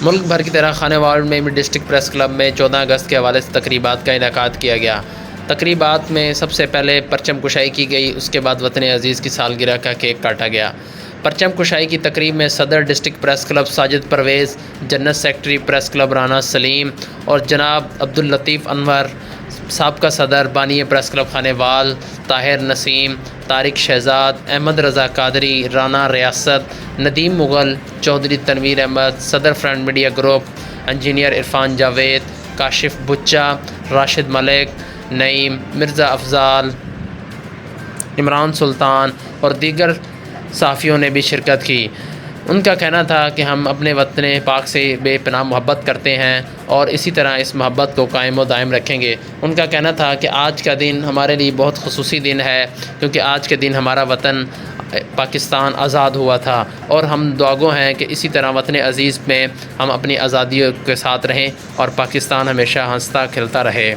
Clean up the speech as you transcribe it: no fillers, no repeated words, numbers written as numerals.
ملک بھر کی طرح خانہ وال میں بھی ڈسٹرکٹ پریس کلب میں 14 اگست کے حوالے سے تقریبات کا انعقاد کیا گیا۔ تقریبات میں سب سے پہلے پرچم کشائی کی گئی، اس کے بعد وطن عزیز کی سالگرہ کا کیک کاٹا گیا۔ پرچم کشائی کی تقریب میں صدر district press club Sajid Pervez, general secretary press club Rana Saleem اور جناب عبداللطیف انور، سابقہ صدر بانی پریس کلب خانہ وال طاہر نسیم، طارق شہزاد، احمد رضا قادری، رانا ریاست، ندیم مغل، چودھری تنویر احمد، صدر front media group, engineer Irfan Javed, Kashif بچہ، راشد ملک، نعیم، مرزا افضال، عمران سلطان اور دیگر صحافیوں نے بھی شرکت کی۔ ان کا کہنا تھا کہ ہم اپنے وطن پاک سے بے پناہ محبت کرتے ہیں اور اسی طرح اس محبت کو قائم و دائم رکھیں گے۔ ان کا کہنا تھا کہ آج کا دن ہمارے لیے بہت خصوصی دن ہے، کیونکہ آج کے دن ہمارا وطن پاکستان آزاد ہوا تھا، اور ہم دعاگو ہیں کہ اسی طرح وطن عزیز میں ہم اپنی آزادیوں کے ساتھ رہیں اور پاکستان ہمیشہ ہنستا کھلتا رہے۔